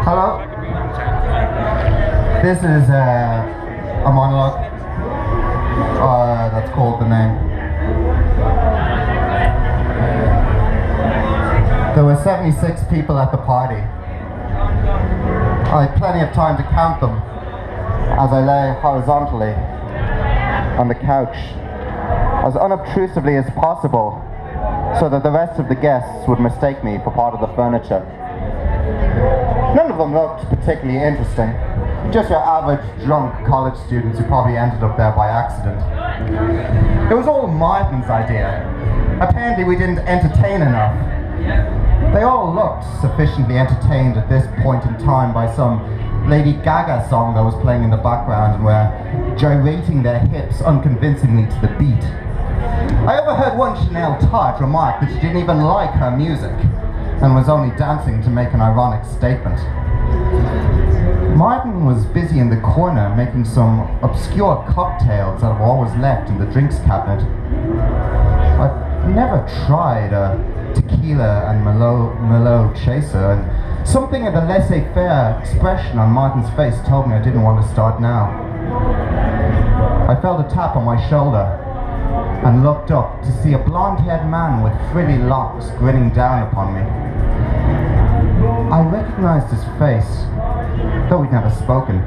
Hello. This is a monologue that's called The Name. There were 76 people at the party. I had plenty of time to count them as I lay horizontally on the couch, as unobtrusively as possible, so that the rest of the guests would mistake me for part of the furniture. None of them looked particularly interesting, just your average drunk college students who probably ended up there by accident. It was all Martin's idea. Apparently we didn't entertain enough. They all looked sufficiently entertained at this point in time by some Lady Gaga song that was playing in the background and were gyrating their hips unconvincingly to the beat. I overheard one Chanel Tart remark that she didn't even like her music and was only dancing to make an ironic statement. Martin was busy in the corner making some obscure cocktails that were always left in the drinks cabinet. I've never tried a tequila and Merlot chaser, and something of the laissez-faire expression on Martin's face told me I didn't want to start now. I felt a tap on my shoulder and looked up to see a blonde-haired man with frilly locks grinning down upon me. I recognized his face, though we'd never spoken.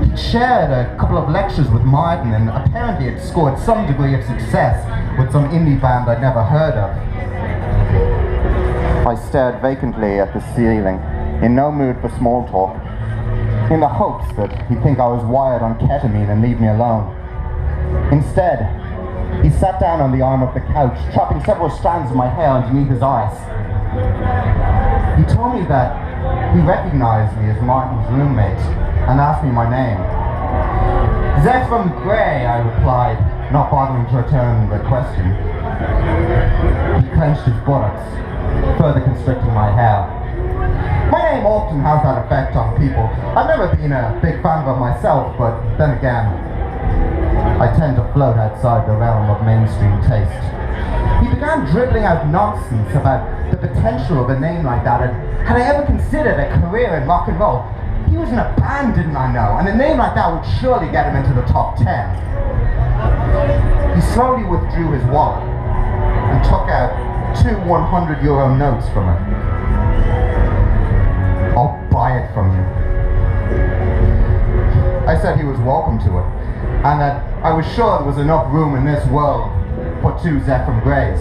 He'd shared a couple of lectures with Martin and apparently had scored some degree of success with some indie band I'd never heard of. I stared vacantly at the ceiling, in no mood for small talk, in the hopes that he'd think I was wired on ketamine and leave me alone. Instead, he sat down on the arm of the couch, chopping several strands of my hair underneath his eyes. He told me that he recognized me as Martin's roommate and asked me my name. Zephram Gray, I replied, not bothering to return the question. He clenched his buttocks, further constricting my hair. My name often has that effect on people. I've never been a big fan of it myself, but then again, I tend to float outside the realm of mainstream taste. He began dribbling out nonsense about the potential of a name like that, and had I ever considered a career in rock and roll? He was in a band, didn't I know, and a name like that would surely get him into the top 10. He slowly withdrew his wallet and took out 2 €100 notes from it. I'll buy it from you. I said he was welcome to it, and that I was sure there was enough room in this world for 2 Zephram Grays.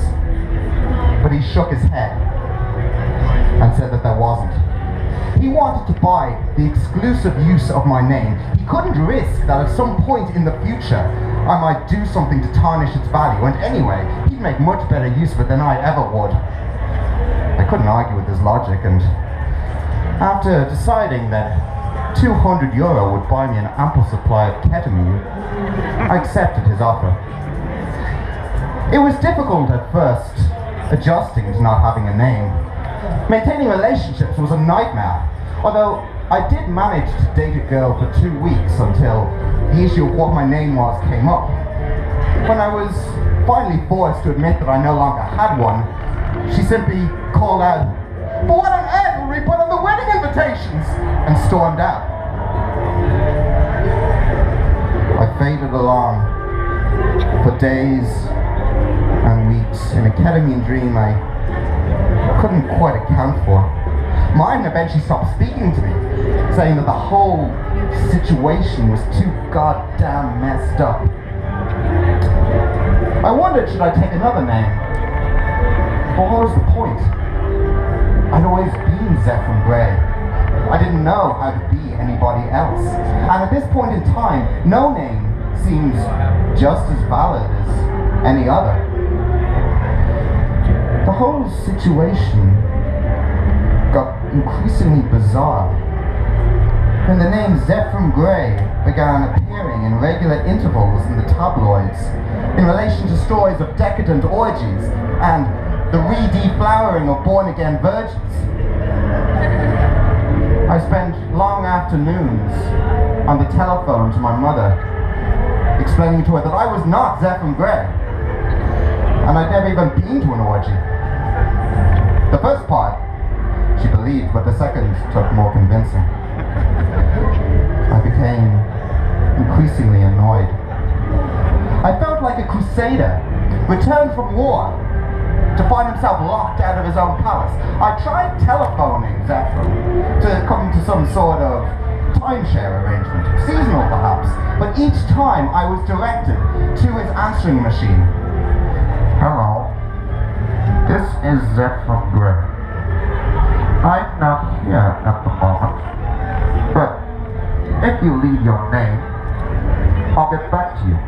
But he shook his head and said that there wasn't. He wanted to buy the exclusive use of my name. He couldn't risk that at some point in the future I might do something to tarnish its value, and anyway, he'd make much better use of it than I ever would. I couldn't argue with his logic, and after deciding that €200 would buy me an ample supply of ketamine, I accepted his offer. It was difficult at first, adjusting to not having a name. Maintaining relationships was a nightmare, although I did manage to date a girl for 2 weeks until the issue of what my name was came up. When I was finally forced to admit that I no longer had one, she simply called out, "But what on earth will we put on the wedding invitations?" and stormed out. I faded along for days and weeks in a ketamine dream I couldn't quite account for. Martin eventually stopped speaking to me, saying that the whole situation was too goddamn messed up. I wondered, should I take another name? But what was the point? I'd always been Zephram Gray. I didn't know how to be anybody else. And at this point in time, no name seems just as valid as any other. The whole situation got increasingly bizarre when the name Zephram Gray began appearing in regular intervals in the tabloids in relation to stories of decadent orgies and the re-deflowering of born-again virgins. I spent long afternoons on the telephone to my mother, explaining to her that I was not Zephram Gray, and I'd never even been to an orgy. The first part, she believed. believed, but the second took more convincing. I became increasingly annoyed. I felt like a crusader, returned from war, to find himself locked out of his own palace. I tried telephoning Zephyr to come to some sort of timeshare arrangement, seasonal perhaps, but each time I was directed to his answering machine. Hello, this is Zephyr Gray. I'm not here at the moment, but if you leave your name, I'll get back to you.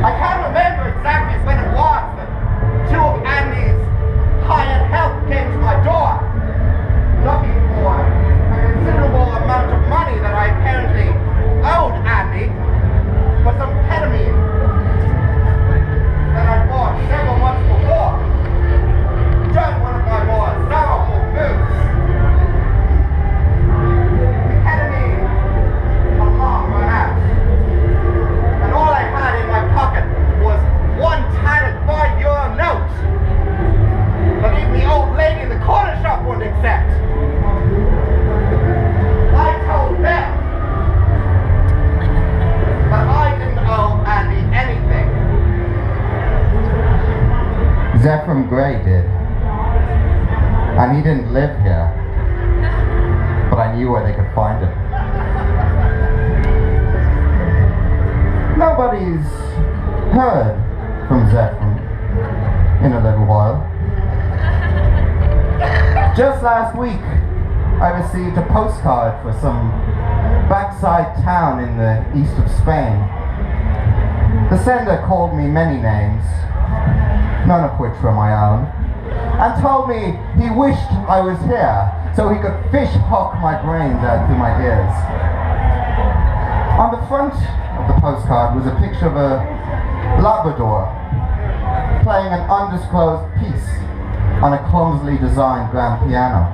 I can't remember exactly when it was that two of Andy's hired help came to my door, looking for a considerable amount of money that I apparently owed Andy for some ketamine that I bought several months before. Just one of my more sorrowful moves. The ketamine had long run out, and all I had in my pocket was one tattered €5 note that even the old lady in the corner shop wouldn't accept. I told them that I didn't owe Andy anything. Zephyr Gray did. And he didn't live here. But I knew where they could find him. Nobody's heard from Zephyr in a little while. Just last week, I received a postcard for some backside town in the east of Spain. The sender called me many names, none of which were my own, and told me he wished I was here so he could fish hook my brains out through my ears. On the front of the postcard was a picture of a Labrador playing an undisclosed piece on a clumsily designed grand piano.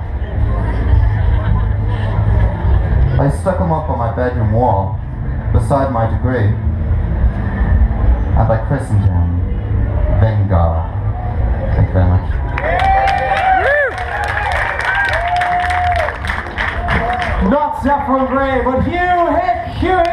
I stuck him up on my bedroom wall beside my degree, and I christened him Vanguard. Thank you very much. Not Zephyr Gray, but Hugh